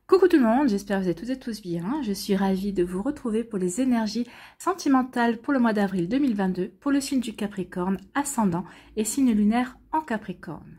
Coucou tout le monde, j'espère que vous êtes toutes et tous bien. Je suis ravie de vous retrouver pour les énergies sentimentales pour le mois d'avril 2022 pour le signe du Capricorne, ascendant et signe lunaire en Capricorne.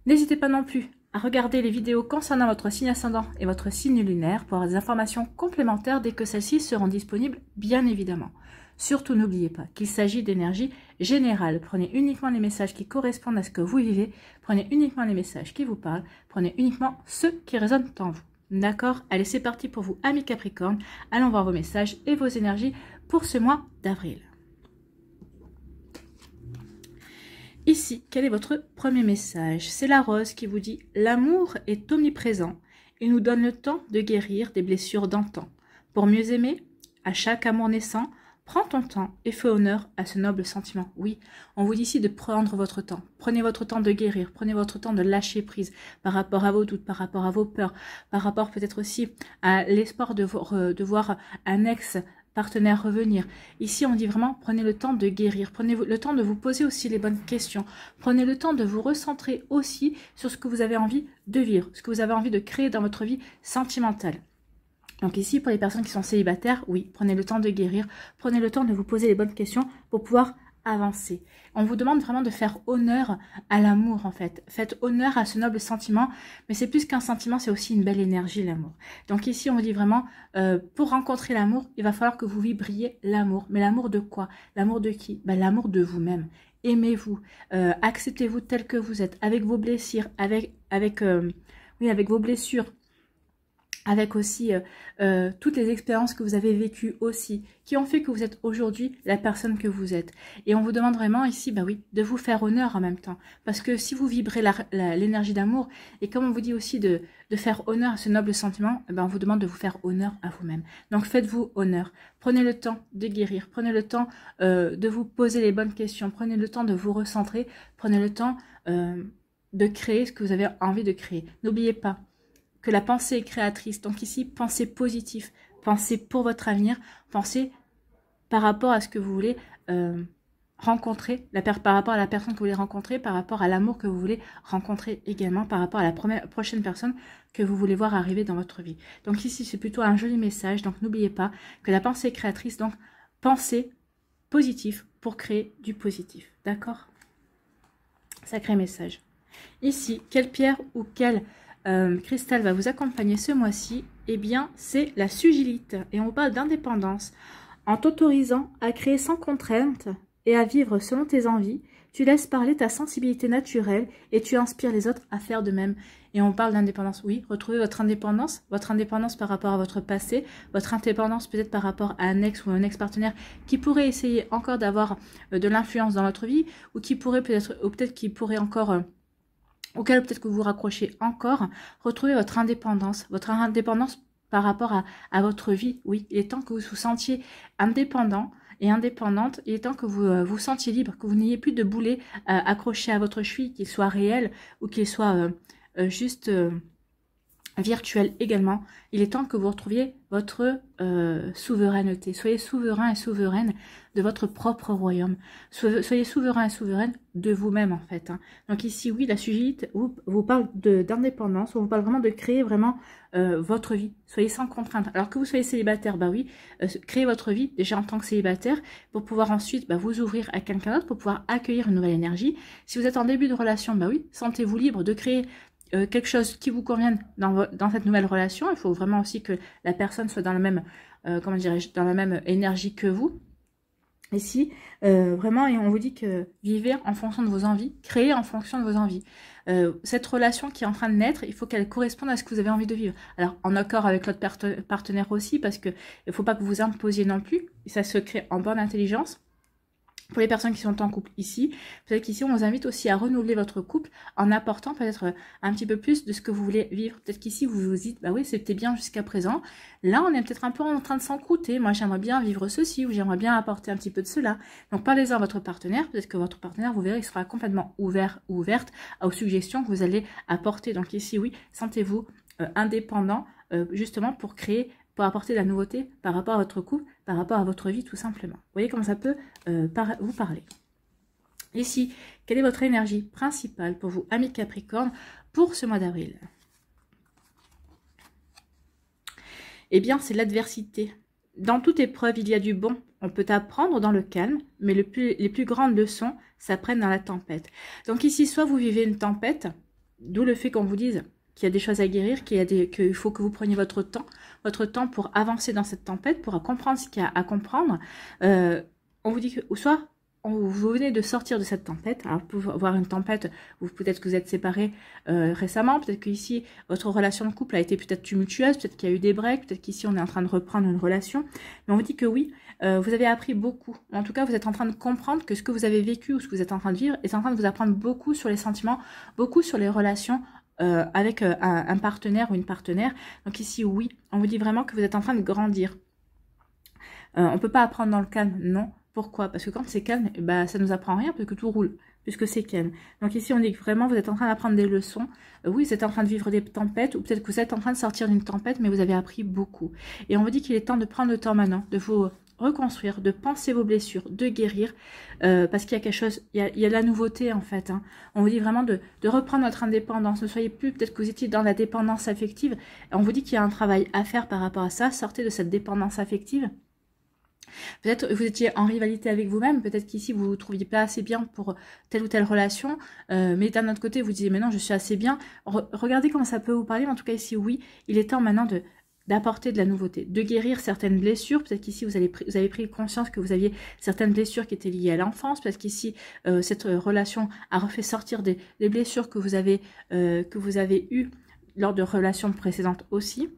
N'hésitez pas non plus à regarder les vidéos concernant votre signe ascendant et votre signe lunaire pour avoir des informations complémentaires dès que celles-ci seront disponibles, bien évidemment. Surtout, n'oubliez pas qu'il s'agit d'énergie générale. Prenez uniquement les messages qui correspondent à ce que vous vivez. Prenez uniquement les messages qui vous parlent. Prenez uniquement ceux qui résonnent en vous. D'accord? Allez, c'est parti pour vous, amis Capricorne. Allons voir vos messages et vos énergies pour ce mois d'avril. Ici, quel est votre premier message? C'est la rose qui vous dit « L'amour est omniprésent. Il nous donne le temps de guérir des blessures d'antan. Pour mieux aimer, à chaque amour naissant, prends ton temps et fais honneur à ce noble sentiment. » Oui, on vous dit ici de prendre votre temps. Prenez votre temps de guérir. Prenez votre temps de lâcher prise par rapport à vos doutes, par rapport à vos peurs, par rapport peut-être aussi à l'espoir de voir un ex-partenaire revenir. Ici, on dit vraiment, prenez le temps de guérir. Prenez le temps de vous poser aussi les bonnes questions. Prenez le temps de vous recentrer aussi sur ce que vous avez envie de vivre, ce que vous avez envie de créer dans votre vie sentimentale. Donc ici, pour les personnes qui sont célibataires, oui, prenez le temps de guérir, prenez le temps de vous poser les bonnes questions pour pouvoir avancer. On vous demande vraiment de faire honneur à l'amour, en fait. Faites honneur à ce noble sentiment, mais c'est plus qu'un sentiment, c'est aussi une belle énergie, l'amour. Donc ici, on vous dit vraiment, pour rencontrer l'amour, il va falloir que vous vibriez l'amour. Mais l'amour de quoi? L'amour de qui? Ben, l'amour de vous-même. Aimez-vous, acceptez-vous tel que vous êtes, avec vos blessures, avec vos blessures, avec aussi toutes les expériences que vous avez vécues aussi, qui ont fait que vous êtes aujourd'hui la personne que vous êtes. Et on vous demande vraiment ici, bah oui, de vous faire honneur en même temps. Parce que si vous vibrez l'énergie d'amour, et comme on vous dit aussi de faire honneur à ce noble sentiment, eh ben on vous demande de vous faire honneur à vous-même. Donc faites-vous honneur. Prenez le temps de guérir, prenez le temps de vous poser les bonnes questions, prenez le temps de vous recentrer, prenez le temps de créer ce que vous avez envie de créer. N'oubliez pas que la pensée est créatrice. Donc ici, pensez positif, pensez pour votre avenir, pensez par rapport à ce que vous voulez rencontrer, par rapport à la personne que vous voulez rencontrer, par rapport à l'amour que vous voulez rencontrer également, par rapport à la prochaine personne que vous voulez voir arriver dans votre vie. Donc ici, c'est plutôt un joli message. Donc n'oubliez pas que la pensée est créatrice. Donc pensez positif pour créer du positif. D'accord? Sacré message. Ici, quelle pierre ou quelle cristal va vous accompagner ce mois-ci? Eh bien, c'est la sugilite. Et on parle d'indépendance. En t'autorisant à créer sans contrainte et à vivre selon tes envies, tu laisses parler ta sensibilité naturelle et tu inspires les autres à faire de même. Et on parle d'indépendance. Oui, retrouvez votre indépendance par rapport à votre passé, votre indépendance peut-être par rapport à un ex ou un ex-partenaire qui pourrait essayer encore d'avoir de l'influence dans votre vie ou qui pourrait peut-être qui pourrait encore auquel peut-être que vous vous raccrochez encore. Retrouvez votre indépendance par rapport à votre vie. Oui, il est temps que vous vous sentiez indépendant et indépendante. Il est temps que vous vous sentiez libre, que vous n'ayez plus de boulets accrochés à votre cheville, qu'ils soient réels ou qu'ils soient juste virtuel également. Il est temps que vous retrouviez votre souveraineté. Soyez souverain et souveraine de votre propre royaume. Soyez souverain et souveraine de vous-même en fait. Hein. Donc ici, oui, la sugilite vous parle d'indépendance, on vous parle vraiment de créer vraiment votre vie. Soyez sans contrainte. Alors que vous soyez célibataire, bah oui, créez votre vie déjà en tant que célibataire pour pouvoir ensuite vous ouvrir à quelqu'un d'autre, pour pouvoir accueillir une nouvelle énergie. Si vous êtes en début de relation, bah oui, sentez-vous libre de créer quelque chose qui vous convienne dans cette nouvelle relation. Il faut vraiment aussi que la personne soit dans la même, dans la même énergie que vous. Ici, vraiment, et on vous dit que vivez en fonction de vos envies, créez en fonction de vos envies. Cette relation qui est en train de naître, il faut qu'elle corresponde à ce que vous avez envie de vivre. Alors, en accord avec l'autre partenaire aussi, parce que il ne faut pas que vous imposiez non plus. Et ça se crée en bonne intelligence. Pour les personnes qui sont en couple ici, peut-être qu'ici on vous invite aussi à renouveler votre couple en apportant peut-être un petit peu plus de ce que vous voulez vivre. Peut-être qu'ici vous vous dites, bah oui c'était bien jusqu'à présent, là on est peut-être un peu en train de s'encrouter, moi j'aimerais bien vivre ceci ou j'aimerais bien apporter un petit peu de cela. Donc parlez-en à votre partenaire, peut-être que votre partenaire vous verrez il sera complètement ouvert ou ouverte aux suggestions que vous allez apporter. Donc ici oui, sentez-vous indépendant justement pour apporter de la nouveauté par rapport à votre couple, par rapport à votre vie tout simplement. Vous voyez comment ça peut vous parler. Ici, quelle est votre énergie principale pour vous, amis Capricorne, pour ce mois d'avril? eh bien, c'est l'adversité. Dans toute épreuve, il y a du bon. On peut apprendre dans le calme, mais les plus grandes leçons s'apprennent dans la tempête. Donc ici, soit vous vivez une tempête, d'où le fait qu'on vous dise qu'il y a des choses à guérir, qu'il faut que vous preniez votre temps pour avancer dans cette tempête, pour comprendre ce qu'il y a à comprendre. On vous dit que, ou soit vous venez de sortir de cette tempête. Alors, vous pouvez avoir une tempête où peut-être que vous êtes séparés récemment, peut-être qu'ici, votre relation de couple a été peut-être tumultueuse, peut-être qu'il y a eu des breaks, peut-être qu'ici, on est en train de reprendre une relation. Mais on vous dit que oui, vous avez appris beaucoup. En tout cas, vous êtes en train de comprendre que ce que vous avez vécu ou ce que vous êtes en train de vivre est en train de vous apprendre beaucoup sur les sentiments, beaucoup sur les relations avec un partenaire ou une partenaire. Donc ici, oui, on vous dit vraiment que vous êtes en train de grandir. On ne peut pas apprendre dans le calme, non. Pourquoi? Parce que quand c'est calme, bah, ça ne nous apprend rien parce que tout roule, puisque c'est calme. Donc ici, on dit que vraiment, vous êtes en train d'apprendre des leçons. Oui, vous êtes en train de vivre des tempêtes, ou peut-être que vous êtes en train de sortir d'une tempête, mais vous avez appris beaucoup. Et on vous dit qu'il est temps de prendre le temps maintenant, de vous reconstruire, de penser vos blessures, de guérir, parce qu'il y a quelque chose, il y a de la nouveauté en fait. Hein. On vous dit vraiment de reprendre votre indépendance. Ne soyez plus, peut-être que vous étiez dans la dépendance affective. On vous dit qu'il y a un travail à faire par rapport à ça. Sortez de cette dépendance affective. Peut-être vous étiez en rivalité avec vous-même, peut-être qu'ici vous ne vous trouviez pas assez bien pour telle ou telle relation, mais d'un autre côté vous disiez mais non je suis assez bien. Regardez comment ça peut vous parler, mais en tout cas ici oui, il est temps maintenant d'apporter de la nouveauté, de guérir certaines blessures. Peut-être qu'ici vous avez pris conscience que vous aviez certaines blessures qui étaient liées à l'enfance, parce qu'ici cette relation a refait sortir des blessures que vous avez eues lors de relations précédentes aussi.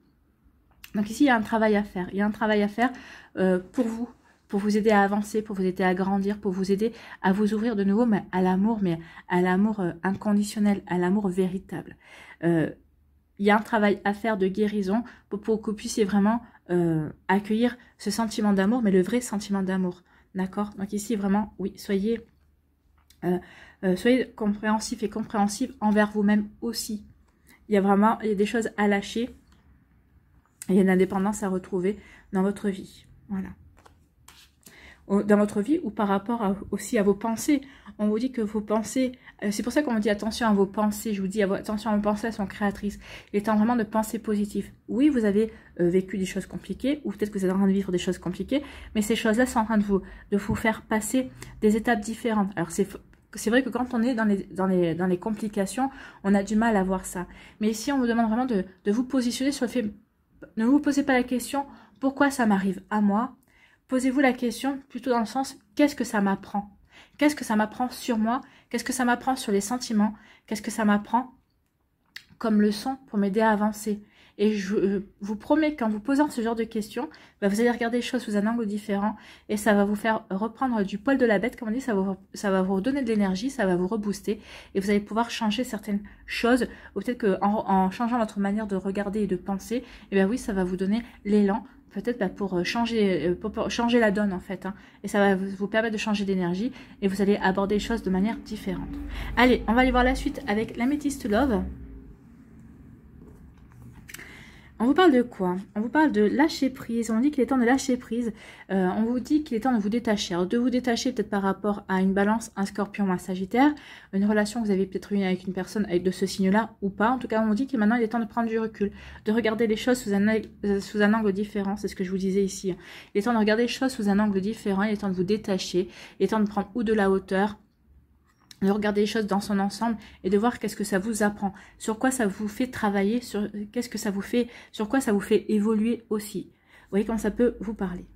Donc ici, il y a un travail à faire. Il y a un travail à faire pour vous aider à avancer, pour vous aider à grandir, pour vous aider à vous ouvrir de nouveau mais à l'amour inconditionnel, à l'amour véritable. Il y a un travail à faire de guérison pour que vous puissiez vraiment accueillir ce sentiment d'amour, mais le vrai sentiment d'amour. D'accord? Donc ici, vraiment, oui, soyez compréhensifs et compréhensives envers vous-même aussi. Il y a des choses à lâcher. Il y a une indépendance à retrouver dans votre vie. Voilà. Dans votre vie ou par rapport aussi à vos pensées. On vous dit que vos pensées, c'est pour ça qu'on vous dit attention à vos pensées. Je vous dis attention à vos pensées, elles sont créatrices. Il est temps vraiment de penser positif. Oui, vous avez vécu des choses compliquées ou peut-être que vous êtes en train de vivre des choses compliquées, mais ces choses-là sont en train de vous faire passer des étapes différentes. Alors c'est vrai que quand on est dans les complications, on a du mal à voir ça. Mais ici, on vous demande vraiment de vous positionner sur le fait. Ne vous posez pas la question « Pourquoi ça m'arrive à moi ?» Posez-vous la question plutôt dans le sens « Qu'est-ce que ça m'apprend ?» Qu'est-ce que ça m'apprend sur moi? Qu'est-ce que ça m'apprend sur les sentiments? Qu'est-ce que ça m'apprend comme leçon pour m'aider à avancer? Et je vous promets qu'en vous posant ce genre de questions, bah vous allez regarder les choses sous un angle différent et ça va vous faire reprendre du poil de la bête, comme on dit, ça va vous donner de l'énergie, ça va vous rebooster et vous allez pouvoir changer certaines choses. Ou peut-être qu'en changeant votre manière de regarder et de penser, et bien oui, ça va vous donner l'élan, peut-être pour changer la donne en fait. Hein. Et ça va vous permettre de changer d'énergie et vous allez aborder les choses de manière différente. Allez, on va aller voir la suite avec l'Améthyste Love. On vous parle de quoi? On vous parle de lâcher prise. On dit qu'il est temps de lâcher prise. On vous dit qu'il est temps de vous détacher. Alors, de vous détacher peut-être par rapport à une balance, un scorpion ou un sagittaire. Une relation que vous avez peut-être eue avec une personne de ce signe-là ou pas. En tout cas, on vous dit que maintenant, il est temps de prendre du recul. De regarder les choses sous un angle différent. C'est ce que je vous disais ici. Il est temps de regarder les choses sous un angle différent. Il est temps de vous détacher. Il est temps de prendre ou de la hauteur, de regarder les choses dans son ensemble et de voir qu'est-ce que ça vous apprend, sur quoi ça vous fait travailler, sur quoi ça vous fait évoluer aussi. Vous voyez comment ça peut vous parler.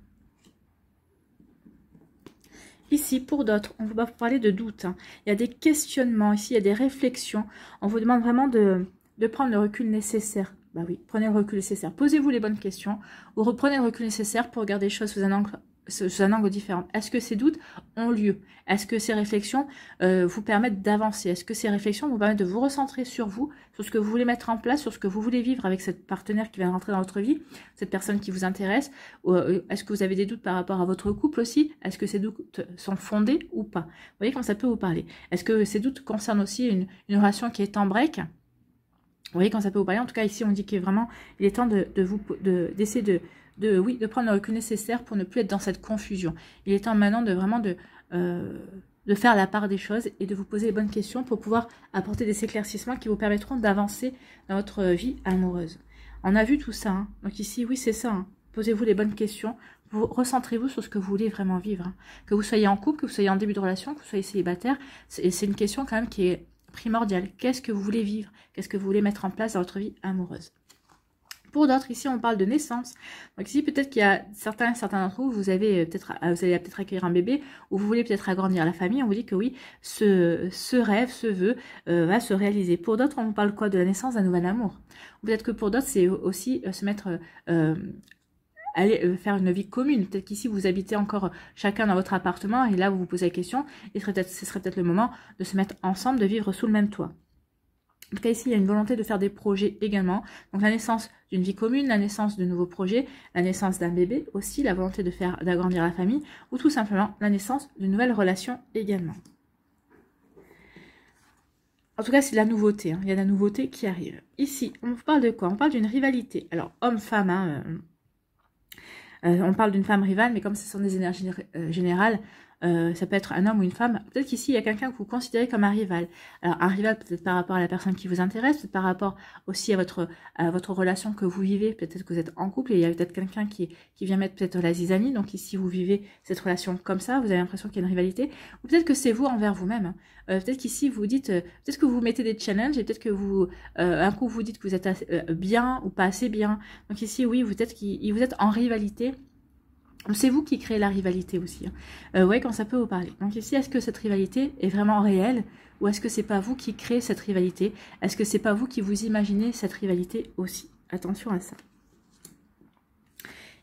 Ici, pour d'autres, on va vous parler de doute. Hein. Il y a des questionnements, ici il y a des réflexions. On vous demande vraiment de prendre le recul nécessaire. Bah oui, prenez le recul nécessaire. Posez-vous les bonnes questions ou reprenez le recul nécessaire pour regarder les choses sous un angle différent. Est-ce que ces doutes ont lieu? Est-ce que ces réflexions vous permettent d'avancer? Est-ce que ces réflexions vous permettent de vous recentrer sur vous, sur ce que vous voulez mettre en place, sur ce que vous voulez vivre avec cette partenaire qui vient de rentrer dans votre vie, cette personne qui vous intéresse? Est-ce que vous avez des doutes par rapport à votre couple aussi? Est-ce que ces doutes sont fondés ou pas? Vous voyez comment ça peut vous parler. Est-ce que ces doutes concernent aussi une relation qui est en break? Vous voyez comment ça peut vous parler. En tout cas, ici, on dit qu'il est vraiment, il est temps d'essayer de prendre le recul nécessaire pour ne plus être dans cette confusion. Il est temps maintenant de faire la part des choses et de vous poser les bonnes questions pour pouvoir apporter des éclaircissements qui vous permettront d'avancer dans votre vie amoureuse. On a vu tout ça. Hein. Donc ici, oui, c'est ça. Hein. Posez-vous les bonnes questions. Recentrez-vous sur ce que vous voulez vraiment vivre. Hein. Que vous soyez en couple, que vous soyez en début de relation, que vous soyez célibataire, c'est une question quand même qui est primordiale. Qu'est-ce que vous voulez vivre? Qu'est-ce que vous voulez mettre en place dans votre vie amoureuse? Pour d'autres, ici, on parle de naissance. Donc ici, peut-être qu'il y a certains d'entre vous, vous allez peut-être accueillir un bébé, ou vous voulez peut-être agrandir la famille. On vous dit que oui, ce rêve, ce vœu va se réaliser. Pour d'autres, on parle quoi? De la naissance d'un nouvel amour. Peut-être que pour d'autres, c'est aussi se mettre... aller faire une vie commune. Peut-être qu'ici, vous habitez encore chacun dans votre appartement, et là, vous vous posez la question, et ce serait peut-être le moment de se mettre ensemble, de vivre sous le même toit. En tout cas, ici, il y a une volonté de faire des projets également. Donc, la naissance d'une vie commune, la naissance de nouveaux projets, la naissance d'un bébé aussi, la volonté d'agrandir la famille, ou tout simplement la naissance d'une nouvelle relation également. En tout cas, c'est de la nouveauté. Hein. Il y a de la nouveauté qui arrive. Ici, on parle de quoi? On parle d'une rivalité. Alors, homme-femme, hein, on parle d'une femme rivale, mais comme ce sont des énergies générales, ça peut être un homme ou une femme. Peut-être qu'ici, il y a quelqu'un que vous considérez comme un rival. Alors, un rival peut-être par rapport à la personne qui vous intéresse, peut-être par rapport aussi à votre relation que vous vivez. Peut-être que vous êtes en couple et il y a peut-être quelqu'un qui vient mettre peut-être la zizanie. Donc ici, vous vivez cette relation comme ça, vous avez l'impression qu'il y a une rivalité. Ou peut-être que c'est vous envers vous-même. Peut-être qu'ici, vous dites, peut-être que vous mettez des challenges et peut-être que vous, un coup, vous dites que vous êtes bien ou pas assez bien. Donc ici, oui, vous êtes en rivalité. C'est vous qui créez la rivalité aussi. Hein. Ouais, quand ça peut vous parler. Donc ici, est-ce que cette rivalité est vraiment réelle ou est-ce que c'est pas vous qui créez cette rivalité? Est-ce que c'est pas vous qui vous imaginez cette rivalité aussi? Attention à ça.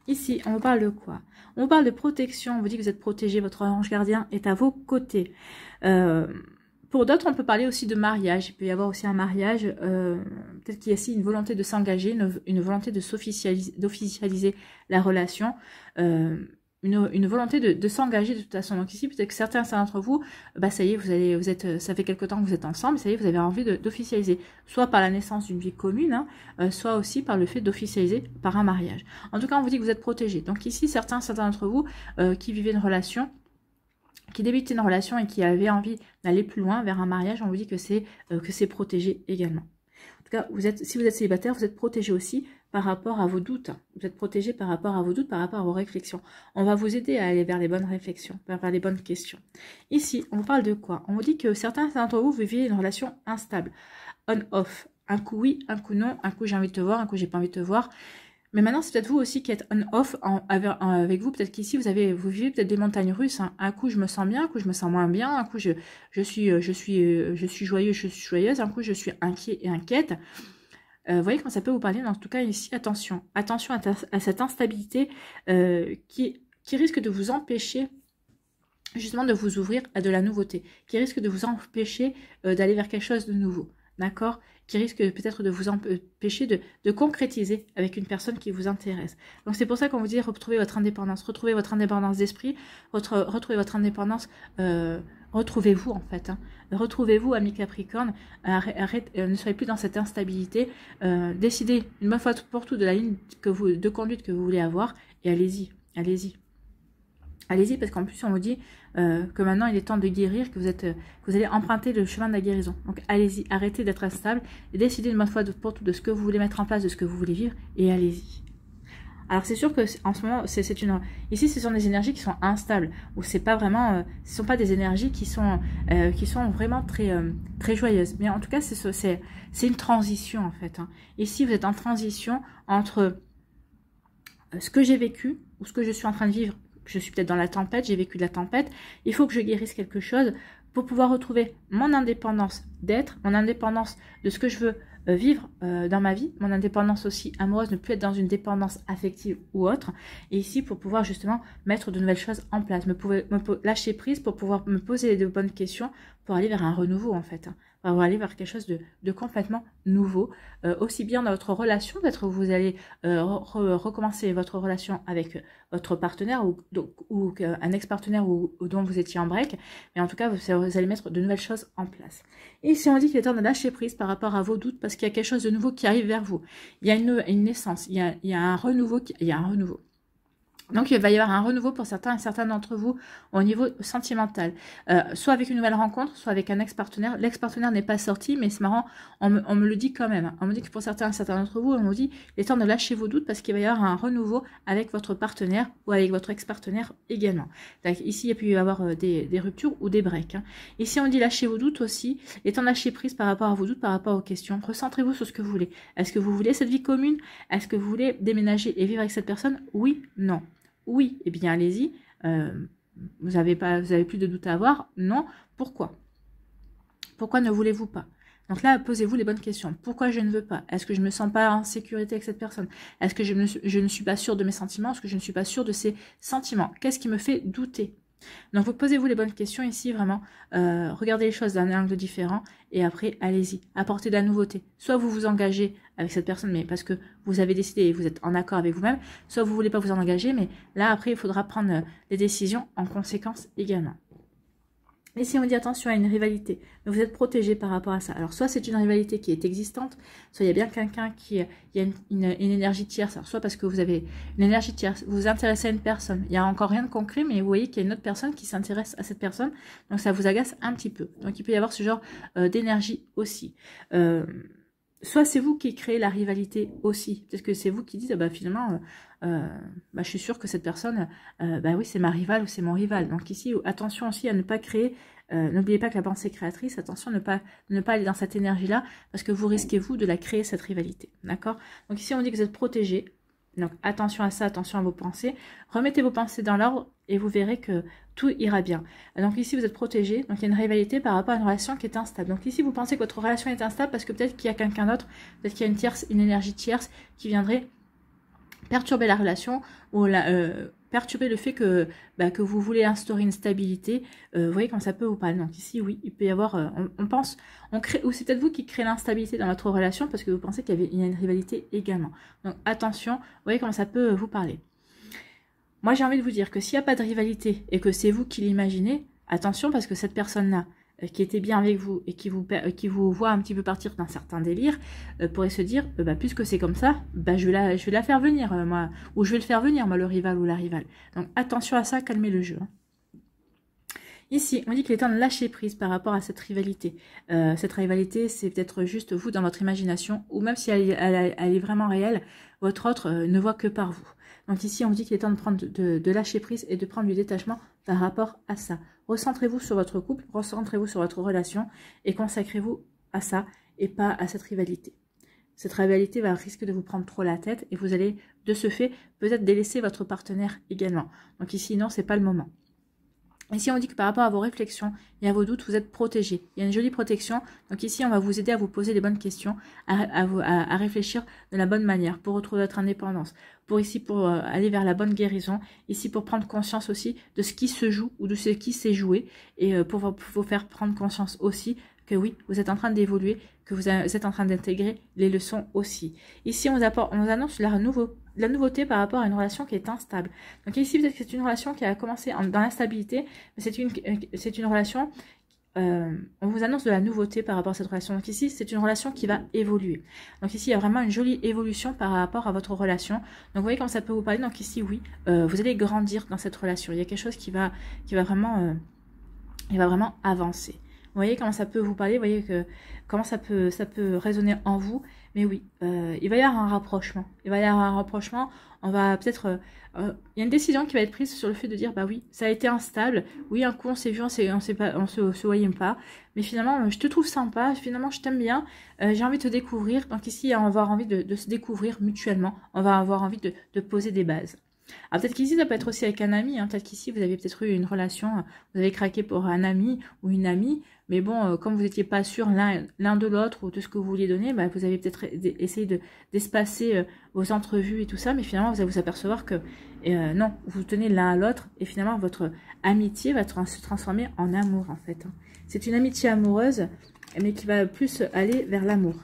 Ici, on vous parle de quoi? On vous parle de protection. On vous dit que vous êtes protégé. Votre ange gardien est à vos côtés. Pour d'autres, on peut parler aussi de mariage. Il peut y avoir aussi un mariage. Peut-être qu'il y a aussi une volonté de s'engager, une volonté d'officialiser la relation, une volonté de s'engager de toute façon. Donc ici, peut-être que certains d'entre vous, bah ça y est, ça fait quelque temps que vous êtes ensemble, ça y est, vous avez envie d'officialiser, soit par la naissance d'une vie commune, hein, soit aussi par le fait d'officialiser par un mariage. En tout cas, on vous dit que vous êtes protégé. Donc ici, certains d'entre vous qui vivaient une relation, qui débutait une relation et qui avait envie d'aller plus loin vers un mariage, on vous dit que c'est protégé également. En tout cas, si vous êtes célibataire, vous êtes protégé aussi par rapport à vos doutes. Vous êtes protégé par rapport à vos doutes, par rapport à vos réflexions. On va vous aider à aller vers les bonnes réflexions, vers les bonnes questions. Ici, on vous parle de quoi? On vous dit que certains d'entre vous vivez une relation instable, on-off. Un coup oui, un coup non, un coup j'ai envie de te voir, un coup j'ai pas envie de te voir. Mais maintenant, c'est peut-être vous aussi qui êtes on-off avec vous. Peut-être qu'ici, vous vivez peut-être des montagnes russes. Hein. Un coup, je me sens bien, un coup, je me sens moins bien. Un coup, je suis joyeux, je suis joyeuse. Un coup, je suis inquiet et inquiète. Vous voyez quand ça peut vous parler. En tout cas, ici, attention. Attention à cette instabilité qui risque de vous empêcher justement de vous ouvrir à de la nouveauté. Qui risque de vous empêcher d'aller vers quelque chose de nouveau. D'accord? Qui risque peut-être de vous empêcher de concrétiser avec une personne qui vous intéresse. Donc c'est pour ça qu'on vous dit retrouvez votre indépendance d'esprit, retrouvez votre indépendance, retrouvez-vous en fait. Hein. Retrouvez-vous, amis Capricorne, ne soyez plus dans cette instabilité, décidez une bonne fois pour toutes de la ligne de conduite que vous voulez avoir et allez-y, allez-y. Allez-y parce qu'en plus on vous dit que maintenant il est temps de guérir, que vous allez emprunter le chemin de la guérison. Donc allez-y, arrêtez d'être instable et décidez une bonne fois pour toutes de ce que vous voulez mettre en place, de ce que vous voulez vivre et allez-y. Alors c'est sûr que en ce moment, ici ce sont des énergies qui sont instables, ou c'est pas vraiment, ce sont pas des énergies qui sont vraiment très joyeuses. Mais en tout cas c'est une transition en fait. Hein. Ici vous êtes en transition entre ce que j'ai vécu ou ce que je suis en train de vivre. Je suis peut-être dans la tempête, j'ai vécu de la tempête, il faut que je guérisse quelque chose pour pouvoir retrouver mon indépendance d'être, mon indépendance de ce que je veux vivre dans ma vie, mon indépendance aussi amoureuse, ne plus être dans une dépendance affective ou autre, et ici pour pouvoir justement mettre de nouvelles choses en place, lâcher prise pour pouvoir me poser de bonnes questions pour aller vers un renouveau en fait, hein. Pour aller vers quelque chose de complètement nouveau, aussi bien dans votre relation, peut-être que vous allez recommencer votre relation avec votre partenaire ou un ex-partenaire ou dont vous étiez en break, mais en tout cas vous allez mettre de nouvelles choses en place. Et si on dit qu'il est temps de lâcher prise par rapport à vos doutes, parce qu'il y a quelque chose de nouveau qui arrive vers vous, il y a une naissance, il y a un renouveau, Donc, il va y avoir un renouveau pour certains et certaines d'entre vous au niveau sentimental. Soit avec une nouvelle rencontre, soit avec un ex-partenaire. L'ex-partenaire n'est pas sorti, mais c'est marrant, on me le dit quand même. On me dit que pour certains et certains d'entre vous, on me dit il est temps de lâcher vos doutes parce qu'il va y avoir un renouveau avec votre partenaire ou avec votre ex-partenaire également. Donc, ici, il peut y avoir des ruptures ou des breaks. Hein. Ici, on dit lâcher vos doutes aussi. Il est temps de lâcher prise par rapport à vos doutes, par rapport aux questions. Recentrez-vous sur ce que vous voulez. Est-ce que vous voulez cette vie commune? Est-ce que vous voulez déménager et vivre avec cette personne? Oui, non. Oui, eh bien allez-y. Vous avez plus de doute à avoir? Non. Pourquoi? Pourquoi ne voulez-vous pas? Donc là, posez-vous les bonnes questions. Pourquoi je ne veux pas? Est-ce que je ne me sens pas en sécurité avec cette personne? Est-ce que je ne suis pas sûre de mes sentiments? Est-ce que je ne suis pas sûre de ses sentiments? Qu'est-ce qui me fait douter? Donc, vous posez-vous les bonnes questions ici, vraiment. Regardez les choses d'un angle différent et après, allez-y. Apportez de la nouveauté. Soit vous vous engagez avec cette personne, mais parce que vous avez décidé et vous êtes en accord avec vous-même, soit vous ne voulez pas vous en engager, mais là, après, il faudra prendre des décisions en conséquence également. Ici, on dit attention à une rivalité, mais vous êtes protégé par rapport à ça. Alors, soit c'est une rivalité qui est existante, soit il y a bien quelqu'un qui... Il y a une énergie tierce. Alors, soit parce que vous avez une énergie tierce, vous vous intéressez à une personne. Il n'y a encore rien de concret, mais vous voyez qu'il y a une autre personne qui s'intéresse à cette personne. Donc, ça vous agace un petit peu. Donc, il peut y avoir ce genre d'énergie aussi. Soit c'est vous qui créez la rivalité aussi. Peut-être que c'est vous qui dites, finalement, je suis sûre que cette personne, oui, c'est ma rivale ou c'est mon rival. Donc ici, attention aussi à ne pas créer, n'oubliez pas que la pensée créatrice, attention à ne pas aller dans cette énergie-là, parce que vous risquez, vous, de la créer, cette rivalité. D'accord? Donc ici, on dit que vous êtes protégé. Donc attention à ça, attention à vos pensées. Remettez vos pensées dans l'ordre et vous verrez que tout ira bien. Donc ici, vous êtes protégé. Donc il y a une rivalité par rapport à une relation qui est instable. Donc ici, vous pensez que votre relation est instable parce que peut-être qu'il y a quelqu'un d'autre, peut-être qu'il y a une énergie tierce qui viendrait perturber la relation ou perturber le fait que vous voulez instaurer une stabilité. Vous voyez quand ça peut vous parler. Donc ici, oui, il peut y avoir, ou c'est peut-être vous qui créez l'instabilité dans votre relation parce que vous pensez qu'il y a une rivalité également. Donc attention, vous voyez comment ça peut vous parler. Moi, j'ai envie de vous dire que s'il n'y a pas de rivalité et que c'est vous qui l'imaginez, attention parce que cette personne-là, qui était bien avec vous et qui vous voit un petit peu partir d'un certain délire, pourrait se dire, puisque c'est comme ça, je vais la faire venir, moi, ou je vais le faire venir, moi, le rival ou la rivale. Donc attention à ça, calmez le jeu. Hein. Ici, on dit qu'il est temps de lâcher prise par rapport à cette rivalité. Cette rivalité, c'est peut-être juste vous dans votre imagination, ou même si elle est vraiment réelle, votre autre ne voit que par vous. Donc ici, on dit qu'il est temps de lâcher prise et de prendre du détachement par rapport à ça. Recentrez-vous sur votre couple, recentrez-vous sur votre relation et consacrez-vous à ça et pas à cette rivalité. Cette rivalité risque de vous prendre trop la tête et vous allez, de ce fait, peut-être délaisser votre partenaire également. Donc ici, non, c'est pas le moment. Ici, on dit que par rapport à vos réflexions et à vos doutes, vous êtes protégé. Il y a une jolie protection. Donc ici, on va vous aider à vous poser les bonnes questions, à réfléchir de la bonne manière pour retrouver votre indépendance, pour aller vers la bonne guérison, ici pour prendre conscience aussi de ce qui se joue ou de ce qui s'est joué et pour vous faire prendre conscience aussi que oui, vous êtes en train d'évoluer, que vous êtes en train d'intégrer les leçons aussi. Ici, on nous annonce la nouveauté par rapport à une relation qui est instable. Donc ici, peut-être que c'est une relation qui a commencé dans l'instabilité, mais c'est une relation, on vous annonce de la nouveauté par rapport à cette relation. Donc ici, c'est une relation qui va évoluer. Donc ici, il y a vraiment une jolie évolution par rapport à votre relation. Donc vous voyez quand ça peut vous parler. Donc ici, oui, vous allez grandir dans cette relation. Il y a quelque chose qui va vraiment avancer. Vous voyez comment ça peut vous parler, vous voyez comment ça peut résonner en vous. Mais oui, il va y avoir un rapprochement. Il va y avoir un rapprochement. On va peut-être... il y a une décision qui va être prise sur le fait de dire, oui, ça a été instable. Oui, un coup, on s'est vu, on se voyait pas. Mais finalement, je te trouve sympa. Finalement, je t'aime bien. J'ai envie de te découvrir. Donc ici, on va avoir envie de se découvrir mutuellement. On va avoir envie de poser des bases. Alors peut-être qu'ici, ça peut être aussi avec un ami. Peut-être qu'ici, vous avez peut-être eu une relation, vous avez craqué pour un ami ou une amie. Mais bon, comme vous n'étiez pas sûr l'un de l'autre ou de ce que vous vouliez donner, vous avez peut-être essayé d'espacer vos entrevues et tout ça. Mais finalement, vous allez vous apercevoir que non, vous tenez l'un à l'autre. Et finalement, votre amitié va se transformer en amour, en fait. C'est une amitié amoureuse, mais qui va plus aller vers l'amour.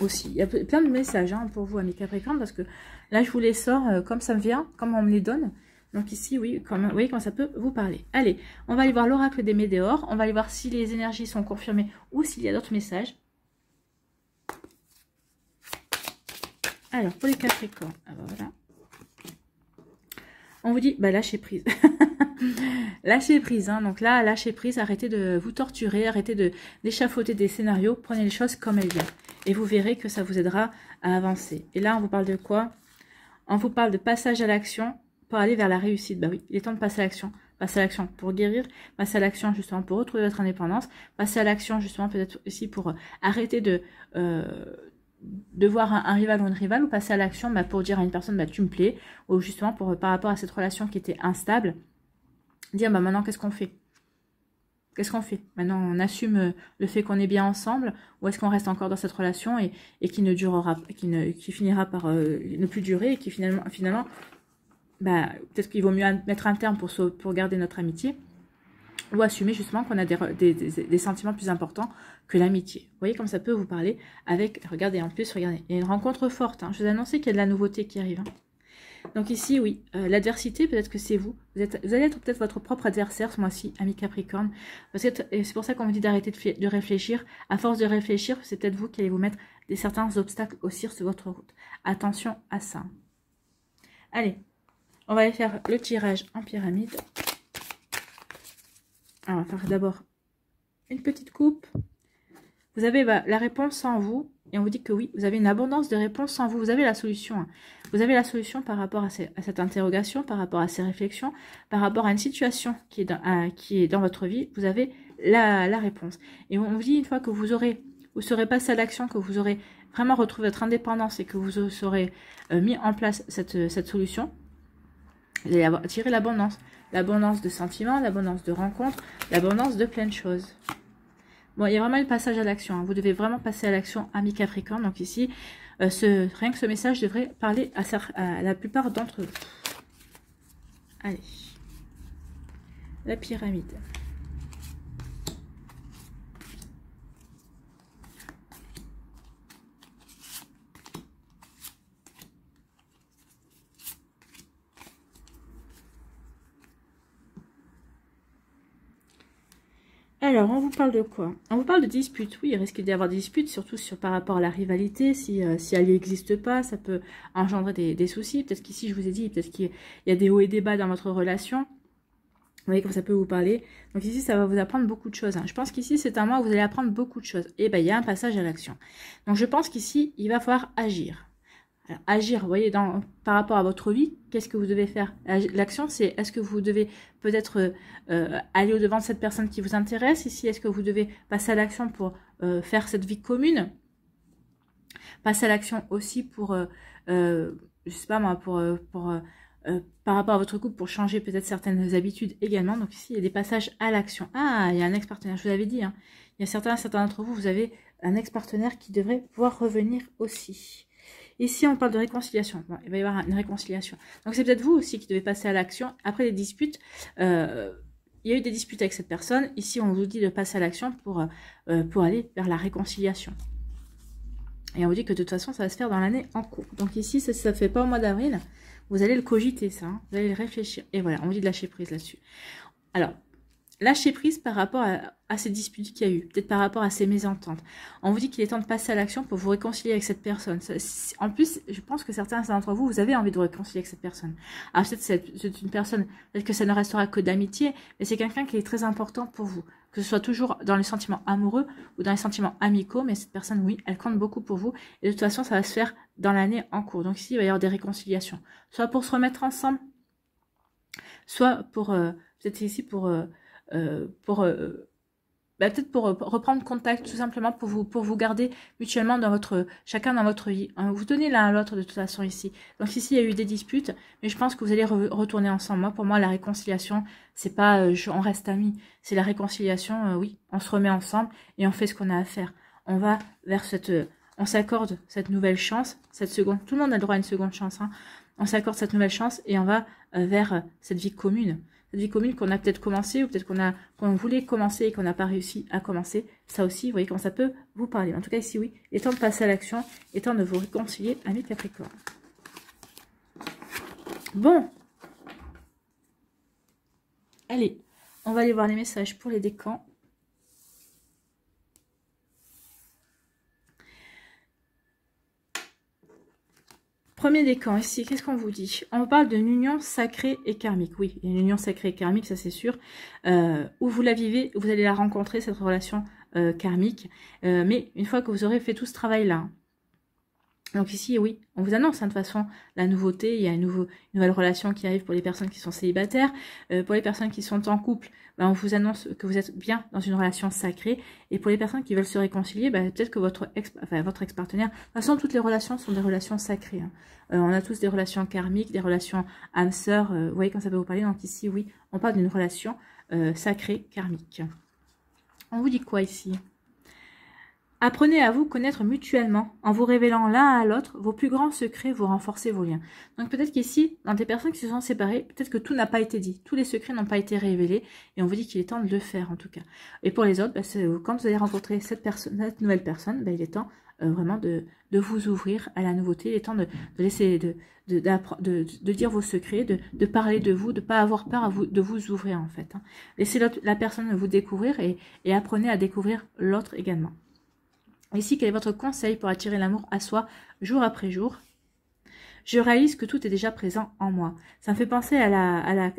Aussi, il y a plein de messages pour vous, amis Capricorne, parce que là, je vous les sors comme ça me vient, comme on me les donne. Donc ici, oui, vous voyez comment ça peut vous parler. Allez, on va aller voir l'oracle des météores. On va aller voir si les énergies sont confirmées ou s'il y a d'autres messages. Alors, pour les Capricornes, voilà. On vous dit, bah, lâchez prise. Lâchez prise, hein. Donc là, lâchez prise, arrêtez de vous torturer, arrêtez d'échafauder des scénarios, prenez les choses comme elles viennent. Et vous verrez que ça vous aidera à avancer. Et là, on vous parle de quoi? On vous parle de passage à l'action pour aller vers la réussite. Bah oui, il est temps de passer à l'action. Passer à l'action pour guérir, passer à l'action justement pour retrouver votre indépendance, passer à l'action justement peut-être aussi pour arrêter de voir un rival ou une rivale, ou passer à l'action bah, pour dire à une personne bah, tu me plais, ou justement pour par rapport à cette relation qui était instable, dire bah maintenant qu'est-ce qu'on fait? Qu'est-ce qu'on fait? Maintenant on assume le fait qu'on est bien ensemble, ou est-ce qu'on reste encore dans cette relation et qui ne durera, qui finira par ne plus durer et qui finalement bah, peut-être qu'il vaut mieux mettre un terme pour garder notre amitié, ou assumer justement qu'on a des sentiments plus importants que l'amitié. Vous voyez comme ça peut vous parler avec, regardez en plus, regardez, il y a une rencontre forte, hein. Je vous ai annoncé qu'il y a de la nouveauté qui arrive. Hein. Donc ici, oui, l'adversité, peut-être que c'est vous. Vous allez être peut-être votre propre adversaire ce mois-ci, ami Capricorne. C'est pour ça qu'on vous dit d'arrêter de réfléchir. À force de réfléchir, c'est peut-être vous qui allez vous mettre certains obstacles aussi sur votre route. Attention à ça. Allez, on va aller faire le tirage en pyramide. Alors, on va faire d'abord une petite coupe. Vous avez la réponse en vous. Et on vous dit que oui, vous avez une abondance de réponses en vous. Vous avez la solution. Hein. Vous avez la solution par rapport à cette interrogation, par rapport à ces réflexions, par rapport à une situation qui est dans votre vie. Vous avez la réponse. Et on vous dit une fois que vous serez passé à l'action, que vous aurez vraiment retrouvé votre indépendance et que vous aurez mis en place cette solution, vous allez tirer l'abondance. L'abondance de sentiments, l'abondance de rencontres, l'abondance de plein de choses. Bon, il y a vraiment le passage à l'action. Hein. Vous devez vraiment passer à l'action, ami Capricorne. Donc ici, rien que ce message devrait parler à la plupart d'entre vous. Allez. La pyramide. Alors, on vous parle de quoi? On vous parle de disputes. Oui, il risque d'y avoir des disputes, surtout par rapport à la rivalité. Si elle n'existe pas, ça peut engendrer des soucis. Peut-être qu'ici, je vous ai dit, peut-être qu'il y a des hauts et des bas dans votre relation. Vous voyez comme ça peut vous parler. Donc ici, ça va vous apprendre beaucoup de choses. Hein. Je pense qu'ici, c'est un mois où vous allez apprendre beaucoup de choses. Et bien, il y a un passage à l'action. Donc, je pense qu'ici, il va falloir agir. Alors, agir, vous voyez, par rapport à votre vie, qu'est-ce que vous devez faire? L'action, c'est est-ce que vous devez peut-être aller au-devant de cette personne qui vous intéresse? Ici, est-ce que vous devez passer à l'action pour faire cette vie commune? Passer à l'action aussi pour, je sais pas moi, par rapport à votre couple, pour changer peut-être certaines habitudes également. Donc ici, il y a des passages à l'action. Ah, il y a un ex-partenaire, je vous l'avais dit. Hein. Il y a certains d'entre vous, vous avez un ex-partenaire qui devrait pouvoir revenir aussi. Ici, on parle de réconciliation. Bon, il va y avoir une réconciliation. Donc, c'est peut-être vous aussi qui devez passer à l'action. Après les disputes, il y a eu des disputes avec cette personne. Ici, on vous dit de passer à l'action pour aller vers la réconciliation. Et on vous dit que de toute façon, ça va se faire dans l'année en cours. Donc ici, ça ne fait pas au mois d'avril. Vous allez le cogiter, ça. Hein. Vous allez le réfléchir. Et voilà, on vous dit de lâcher prise là-dessus. Alors, lâcher prise par rapport à ces disputes qu'il y a eu, peut-être par rapport à ces mésententes. On vous dit qu'il est temps de passer à l'action pour vous réconcilier avec cette personne. En plus, je pense que certains d'entre vous, vous avez envie de vous réconcilier avec cette personne. Alors peut-être c'est une personne, peut-être que ça ne restera que d'amitié, mais c'est quelqu'un qui est très important pour vous. Que ce soit toujours dans les sentiments amoureux ou dans les sentiments amicaux, mais cette personne, oui, elle compte beaucoup pour vous. Et de toute façon, ça va se faire dans l'année en cours. Donc ici, il va y avoir des réconciliations. Soit pour se remettre ensemble, soit pour, peut-être ici peut-être pour reprendre contact, tout simplement pour vous garder mutuellement chacun dans votre vie. Vous tenez l'un à l'autre de toute façon ici. Donc ici, il y a eu des disputes, mais je pense que vous allez retourner ensemble. Moi, pour moi, la réconciliation, c'est pas on reste amis. C'est la réconciliation, oui, on se remet ensemble et on fait ce qu'on a à faire. On va vers on s'accorde cette nouvelle chance, cette seconde. Tout le monde a le droit à une seconde chance. Hein. On s'accorde cette nouvelle chance et on va vers cette vie commune. Cette vie commune qu'on a peut-être commencé ou peut-être qu'on voulait commencer et qu'on n'a pas réussi à commencer. Ça aussi, vous voyez comment ça peut vous parler. En tout cas, ici, oui, il est temps de passer à l'action, il est temps de vous réconcilier, amis Capricorne. Bon. Allez, on va aller voir les messages pour les décans. Premier décan, ici, qu'est-ce qu'on vous dit? On vous parle d'une union sacrée et karmique. Oui, il y a une union sacrée et karmique, ça c'est sûr. Où vous la vivez, vous allez la rencontrer, cette relation karmique. Mais une fois que vous aurez fait tout ce travail-là. Hein. Donc ici, oui, on vous annonce hein, de toute façon la nouveauté. Il y a une nouvelle relation qui arrive pour les personnes qui sont célibataires. Pour les personnes qui sont en couple, ben, on vous annonce que vous êtes bien dans une relation sacrée. Et pour les personnes qui veulent se réconcilier, ben, peut-être que votre ex-partenaire... De toute façon, toutes les relations sont des relations sacrées. Hein. On a tous des relations karmiques, des relations âme-sœur. Vous voyez quand ça peut vous parler. Donc ici, oui, on parle d'une relation sacrée, karmique. On vous dit quoi ici ? Apprenez à vous connaître mutuellement, en vous révélant l'un à l'autre vos plus grands secrets, vous renforcez vos liens. Donc peut-être qu'ici, dans des personnes qui se sont séparées, peut-être que tout n'a pas été dit, tous les secrets n'ont pas été révélés, et on vous dit qu'il est temps de le faire en tout cas. Et pour les autres, bah, quand vous allez rencontrer cette nouvelle personne, bah, il est temps vraiment de vous ouvrir à la nouveauté, il est temps de laisser, de dire vos secrets, de parler de vous, de ne pas avoir peur de vous ouvrir en fait. Hein. Laissez la personne vous découvrir et apprenez à découvrir l'autre également. Ici, quel est votre conseil pour attirer l'amour à soi jour après jour? Je réalise que tout est déjà présent en moi. Ça me fait penser à la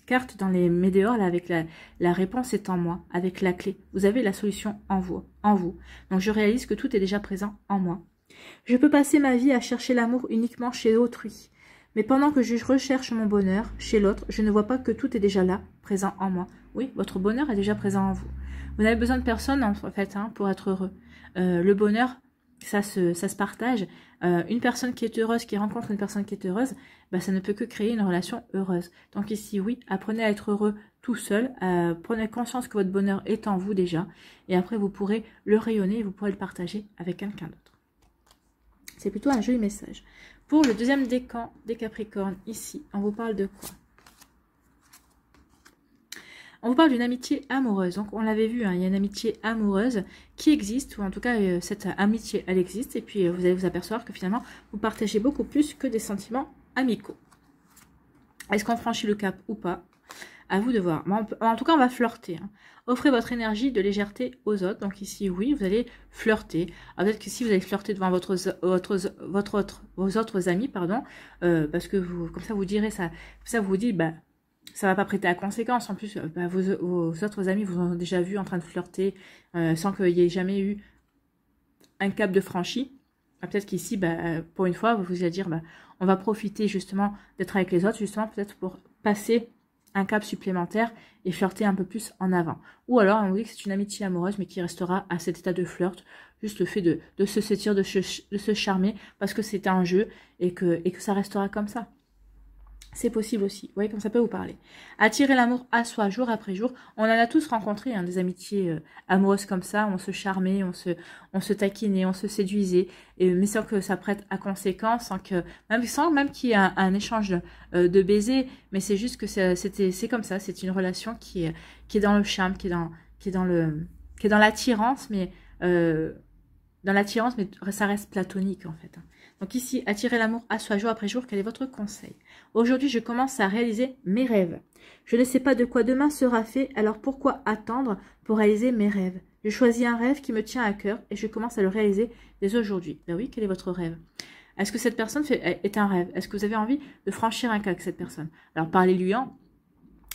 carte dans les météores, là, avec la réponse est en moi, avec la clé. Vous avez la solution en vous. Donc, je réalise que tout est déjà présent en moi. Je peux passer ma vie à chercher l'amour uniquement chez autrui. Mais pendant que je recherche mon bonheur chez l'autre, je ne vois pas que tout est déjà là, présent en moi. Oui, votre bonheur est déjà présent en vous. Vous n'avez besoin de personne, en fait, hein, pour être heureux. Le bonheur, ça se partage. Une personne qui est heureuse, qui rencontre une personne qui est heureuse, bah, ça ne peut que créer une relation heureuse. Donc ici, oui, apprenez à être heureux tout seul. Prenez conscience que votre bonheur est en vous déjà. Et après, vous pourrez le rayonner et vous pourrez le partager avec quelqu'un d'autre. C'est plutôt un joli message. Pour le deuxième décan des Capricornes, ici, on vous parle de quoi? On vous parle d'une amitié amoureuse. Donc, on l'avait vu, hein, il y a une amitié amoureuse qui existe, ou en tout cas, cette amitié, elle existe. Et puis, vous allez vous apercevoir que finalement, vous partagez beaucoup plus que des sentiments amicaux. Est-ce qu'on franchit le cap ou pas? À vous de voir. En tout cas, on va flirter. Hein. Offrez votre énergie de légèreté aux autres. Donc ici, oui, vous allez flirter. Peut-être que si vous allez flirter devant vos autres amis, pardon, parce que vous, comme ça, vous direz ça. Ça vous dit, bah, ça va pas prêter à conséquence. En plus, bah, vos autres amis vous ont déjà vu en train de flirter sans qu'il y ait jamais eu un cap de franchi. Peut-être qu'ici, bah, pour une fois, vous allez dire, bah, on va profiter justement d'être avec les autres, justement peut-être pour passer un cap supplémentaire et flirter un peu plus en avant. Ou alors, on vous dit que c'est une amitié amoureuse, mais qui restera à cet état de flirt, juste le fait de se sentir, de se charmer, parce que c'est un jeu et que ça restera comme ça. C'est possible aussi. Vous voyez comme ça peut vous parler. Attirer l'amour à soi jour après jour. On en a tous rencontré hein, des amitiés amoureuses comme ça. On se charmait, on se taquinait, on se séduisait. Mais sans que ça prête à conséquence. Sans même qu'il y ait un échange de baisers. Mais c'est juste que c'est comme ça. C'est une relation qui est dans le charme, qui est dans l'attirance. Mais ça reste platonique en fait. Donc ici, attirer l'amour à soi jour après jour, quel est votre conseil? Aujourd'hui, je commence à réaliser mes rêves. Je ne sais pas de quoi demain sera fait, alors pourquoi attendre pour réaliser mes rêves? Je choisis un rêve qui me tient à cœur et je commence à le réaliser dès aujourd'hui. Ben oui, quel est votre rêve? Est-ce que cette personne est un rêve? Est-ce que vous avez envie de franchir un cap avec cette personne? Alors parlez-lui en,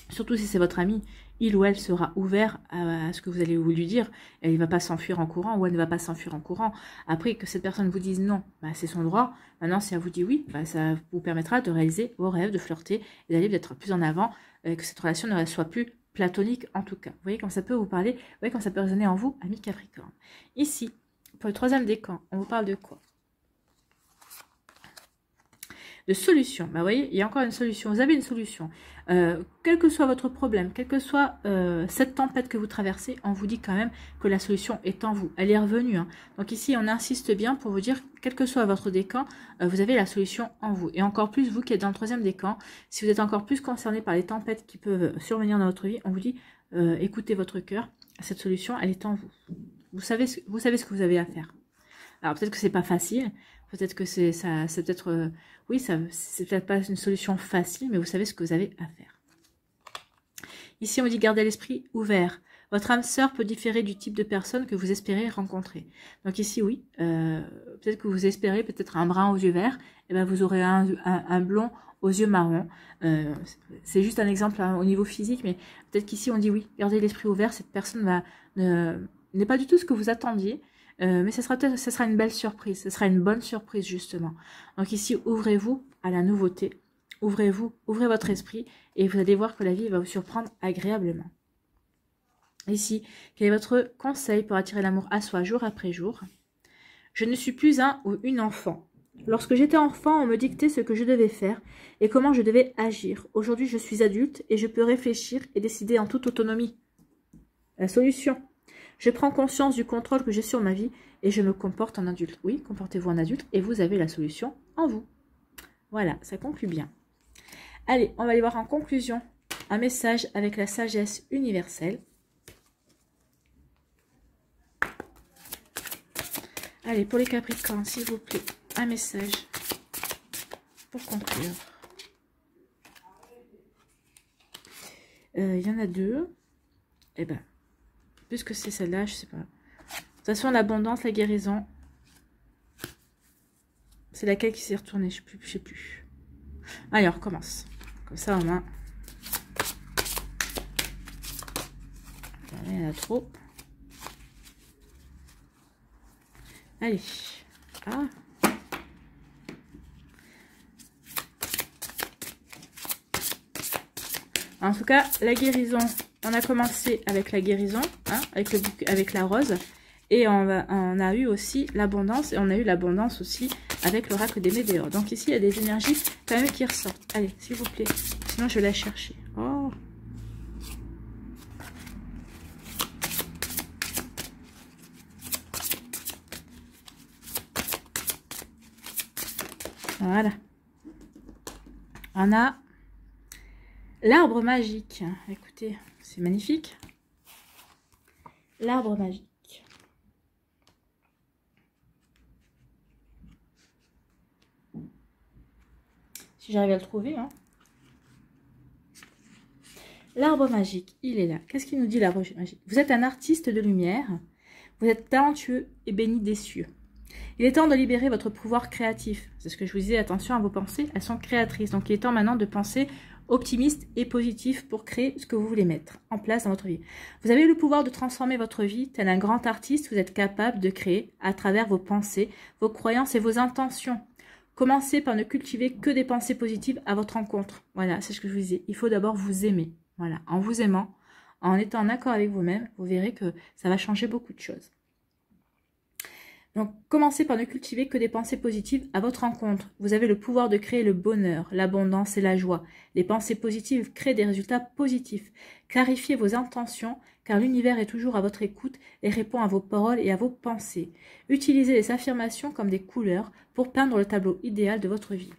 surtout si c'est votre ami, il ou elle sera ouvert à ce que vous allez lui dire. Elle ne va pas s'enfuir en courant ou elle ne va pas s'enfuir en courant. Après, que cette personne vous dise non, bah, c'est son droit. Maintenant, si elle vous dit oui, bah, ça vous permettra de réaliser vos rêves, de flirter et d'aller d'être plus en avant, que cette relation ne soit plus platonique en tout cas. Vous voyez comme ça peut vous parler, vous voyez comme ça peut résonner en vous, amis Capricorne. Ici, pour le troisième décan, on vous parle de quoi? De solution. Bah, vous voyez, il y a encore une solution. Vous avez une solution. Quel que soit votre problème, quelle que soit cette tempête que vous traversez, on vous dit quand même que la solution est en vous. Elle est revenue. Hein. Donc ici, on insiste bien pour vous dire, quel que soit votre décan, vous avez la solution en vous. Et encore plus, vous qui êtes dans le troisième décan, si vous êtes encore plus concerné par les tempêtes qui peuvent survenir dans votre vie, on vous dit, écoutez votre cœur. Cette solution, elle est en vous. Vous savez ce que vous avez à faire. Alors peut-être que c'est pas facile. Peut-être que c'est peut-être oui, c'est peut-être pas une solution facile, mais vous savez ce que vous avez à faire. Ici, on dit garder l'esprit ouvert. Votre âme sœur peut différer du type de personne que vous espérez rencontrer. Donc ici, oui, peut-être que vous espérez peut-être un brun aux yeux verts, et ben vous aurez un blond aux yeux marrons. C'est juste un exemple hein, au niveau physique, mais peut-être qu'ici on dit oui, gardez l'esprit ouvert, cette personne n'est pas du tout ce que vous attendiez, mais ce sera une belle surprise, ce sera une bonne surprise justement. Donc ici, ouvrez-vous à la nouveauté, ouvrez votre esprit, et vous allez voir que la vie va vous surprendre agréablement. Ici, quel est votre conseil pour attirer l'amour à soi jour après jour? Je ne suis plus un ou une enfant. Lorsque j'étais enfant, on me dictait ce que je devais faire et comment je devais agir. Aujourd'hui, je suis adulte et je peux réfléchir et décider en toute autonomie. La solution. Je prends conscience du contrôle que j'ai sur ma vie et je me comporte en adulte. Oui, comportez-vous en adulte et vous avez la solution en vous. Voilà, ça conclut bien. Allez, on va aller voir en conclusion un message avec la sagesse universelle. Allez, pour les Capricornes, s'il vous plaît, un message pour conclure. Il y en a deux. Eh ben, puisque c'est celle-là, je sais pas. De toute façon, l'abondance, la guérison, c'est laquelle qui s'est retournée, je sais plus. Allez, on recommence. Comme ça, au moins. Il y en a trop. Allez. Ah. En tout cas, la guérison, on a commencé avec la guérison, hein, avec la rose. Et on a eu aussi l'abondance. Et on a eu l'abondance aussi avec l'oracle des météores. Donc ici, il y a des énergies quand même qui ressortent. Allez, s'il vous plaît. Sinon, je laisse chercher. Oh. Voilà. On a l'arbre magique. Écoutez, c'est magnifique. L'arbre magique. Si j'arrive à le trouver. Hein. L'arbre magique, il est là. Qu'est-ce qu'il nous dit l'arbre magique? Vous êtes un artiste de lumière. Vous êtes talentueux et béni des cieux. Il est temps de libérer votre pouvoir créatif. C'est ce que je vous disais, attention à vos pensées, elles sont créatrices. Donc il est temps maintenant de penser optimiste et positif pour créer ce que vous voulez mettre en place dans votre vie. Vous avez le pouvoir de transformer votre vie. Tel un grand artiste, vous êtes capable de créer à travers vos pensées, vos croyances et vos intentions. Commencez par ne cultiver que des pensées positives à votre rencontre. Voilà, c'est ce que je vous disais. Il faut d'abord vous aimer. Voilà, en vous aimant, en étant en accord avec vous-même, vous verrez que ça va changer beaucoup de choses. Donc, commencez par ne cultiver que des pensées positives à votre rencontre. Vous avez le pouvoir de créer le bonheur, l'abondance et la joie. Les pensées positives créent des résultats positifs. Clarifiez vos intentions, car l'univers est toujours à votre écoute et répond à vos paroles et à vos pensées. Utilisez les affirmations comme des couleurs pour peindre le tableau idéal de votre vie.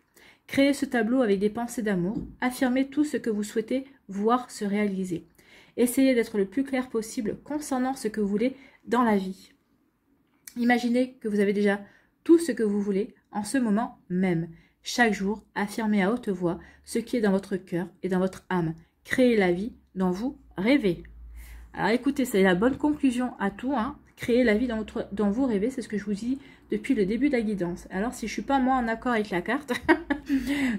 Créez ce tableau avec des pensées d'amour. Affirmez tout ce que vous souhaitez voir se réaliser. Essayez d'être le plus clair possible concernant ce que vous voulez dans la vie. Imaginez que vous avez déjà tout ce que vous voulez en ce moment même. Chaque jour, affirmez à haute voix ce qui est dans votre cœur et dans votre âme. Créez la vie dont vous rêvez. Alors écoutez, c'est la bonne conclusion à tout. Hein. Créez la vie dont vous rêvez, c'est ce que je vous dis depuis le début de la guidance. Alors si je ne suis pas moi en accord avec la carte,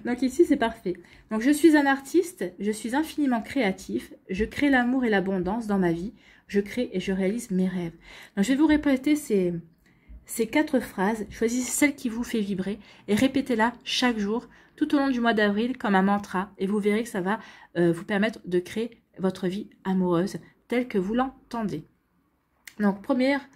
donc ici c'est parfait. Donc je suis un artiste, je suis infiniment créatif, je crée l'amour et l'abondance dans ma vie. Je crée et je réalise mes rêves. Donc, je vais vous répéter ces 4 phrases. Choisissez celle qui vous fait vibrer et répétez-la chaque jour, tout au long du mois d'avril, comme un mantra. Et vous verrez que ça va vous permettre de créer votre vie amoureuse telle que vous l'entendez. Donc, première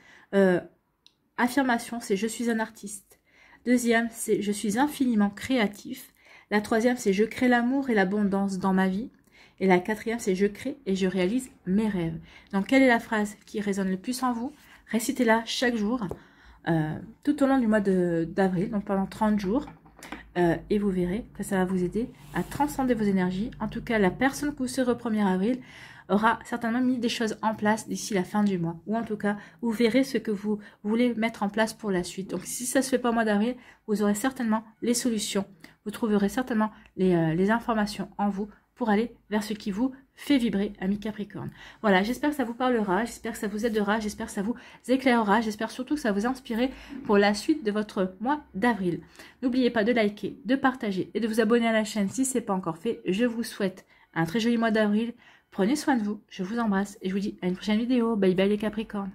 affirmation, c'est « Je suis un artiste ». Deuxième, c'est « Je suis infiniment créatif ». La troisième, c'est « Je crée l'amour et l'abondance dans ma vie ». Et la quatrième, c'est « Je crée et je réalise mes rêves ». Donc, quelle est la phrase qui résonne le plus en vous? Récitez-la chaque jour, tout au long du mois d'avril, donc pendant 30 jours. Et vous verrez que ça va vous aider à transcender vos énergies. En tout cas, la personne que vous serez au 1er avril aura certainement mis des choses en place d'ici la fin du mois. Ou en tout cas, vous verrez ce que vous voulez mettre en place pour la suite. Donc, si ça ne se fait pas au mois d'avril, vous aurez certainement les solutions. Vous trouverez certainement les informations en vous pour aller vers ce qui vous fait vibrer, amis Capricorne. Voilà, j'espère que ça vous parlera, j'espère que ça vous aidera, j'espère que ça vous éclairera, j'espère surtout que ça vous inspirera pour la suite de votre mois d'avril. N'oubliez pas de liker, de partager et de vous abonner à la chaîne si ce n'est pas encore fait. Je vous souhaite un très joli mois d'avril. Prenez soin de vous, je vous embrasse et je vous dis à une prochaine vidéo. Bye bye les Capricornes.